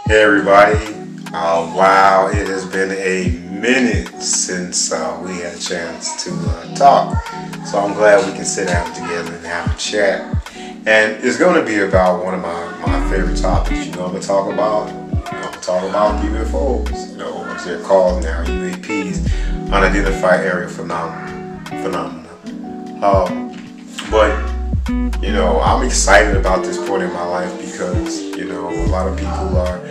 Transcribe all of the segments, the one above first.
Hey everybody, wow, it has been a minute since we had a chance to talk. So I'm glad we can sit down together and have a chat. And it's going to be about one of my favorite topics. I'm going to talk about UFOs, as they're called now, UAPs, unidentified aerial phenomena. But I'm excited about this point in my life because, a lot of people are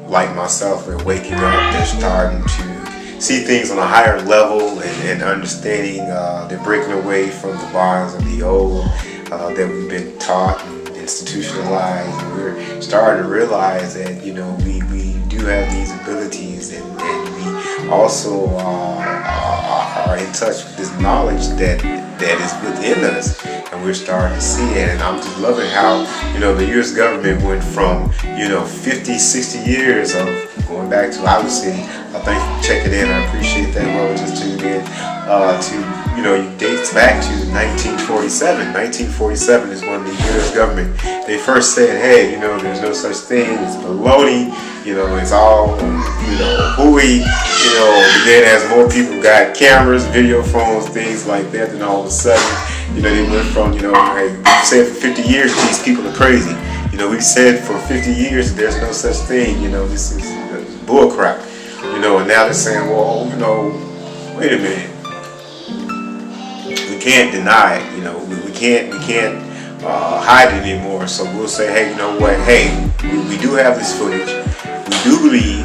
like myself. They're waking up, they're starting to see things on a higher level and understanding. They're breaking away from the bonds of the old that we've been taught and institutionalized. And we're starting to realize that, we do have these abilities and we also are in touch with this knowledge that is within us, and we're starting to see it. And I'm just loving how the U.S. government went from 50, 60 years of going back to, obviously, thank you for checking in, I appreciate that, whoever just tuned in, to dates back to 1947. 1947 is when the U.S. government, they first said, hey, there's no such thing, it's baloney, it's all hooey, but then as more people got cameras, video phones, things like that, then all of a sudden, they went from, hey, we've said for 50 years these people are crazy. We've said for 50 years there's no such thing, this is bull crap. And now they're saying, well, wait a minute. We can't deny it, we can't hide it anymore. So we'll say, hey, you know what? Hey, we do have this footage. We do believe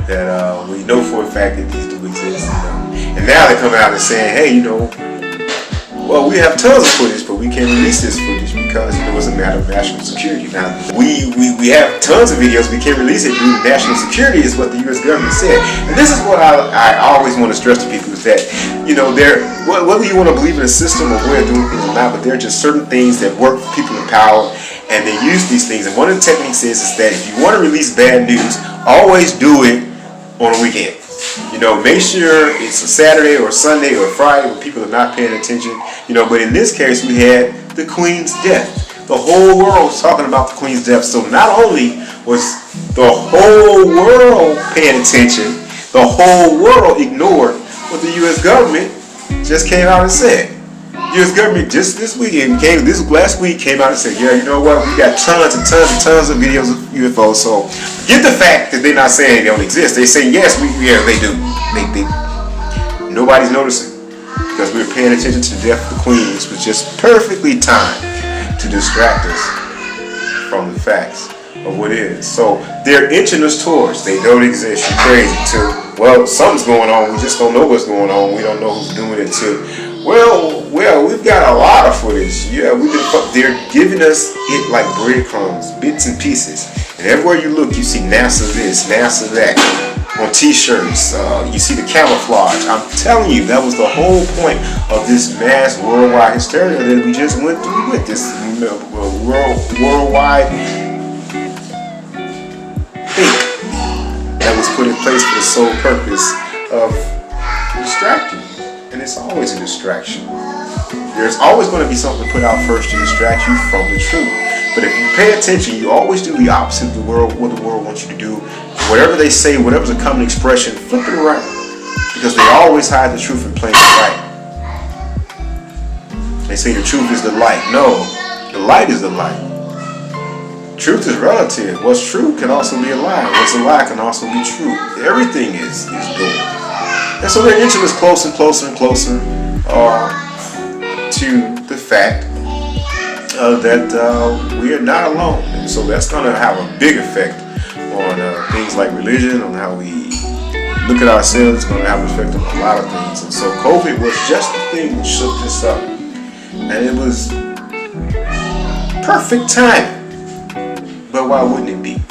that we know for a fact that these do exist. And now they're coming out and saying, hey, well, we have tons of footage, but we can't release this footage because it's a matter of national security. Now, we have tons of videos, we can't release it due to national security, is what the U.S. government said. And this is what I always want to stress to people, is that, whether you want to believe in a system or way of doing things or not, but there are just certain things that work for people in power, and they use these things. And one of the techniques is that if you want to release bad news, always do it on a weekend. Make sure it's a Saturday or a Sunday or a Friday when people are not paying attention. But in this case, we had the Queen's death. The whole world was talking about the Queen's death. So not only was the whole world paying attention, the whole world ignored what the U.S. government just came out and said. The U.S. government just this last week came out and said, yeah, you know what, we got tons and tons and tons of videos of UFOs. So forget the fact that they're not saying they don't exist. They're saying, yes, they do. Nobody's noticing because we were paying attention to the death of the Queen, which was just perfectly timed to distract us from the facts of what is. So they're inching us towards they don't exist. You're crazy too. Well, something's going on. We just don't know what's going on. We don't know who's doing it too. Well, we've got a lot of footage. Yeah, they're giving us it like breadcrumbs, bits and pieces. And everywhere you look, you see NASA this, NASA that. On t-shirts, you see the camouflage. I'm telling you, that was the whole point of this mass worldwide hysteria that we just went through with this worldwide thing that was put in place for the sole purpose of distracting you. And it's always a distraction. There's always going to be something put out first to distract you from the truth. But if you pay attention, you always do the opposite of what the world wants you to do. Whatever they say, whatever's a common expression, flip it around. Because they always hide the truth in plain sight. They say the truth is the light. No, the light is the light. Truth is relative. What's true can also be a lie. What's a lie can also be true. Everything is good. And so they're inching us closer and closer and closer to the fact that we are not alone. And so that's going to have a big effect on things like religion, on how we look at ourselves. It's going to have an effect on a lot of things. And so COVID was just the thing that shook this up. And it was perfect timing. But why wouldn't it be?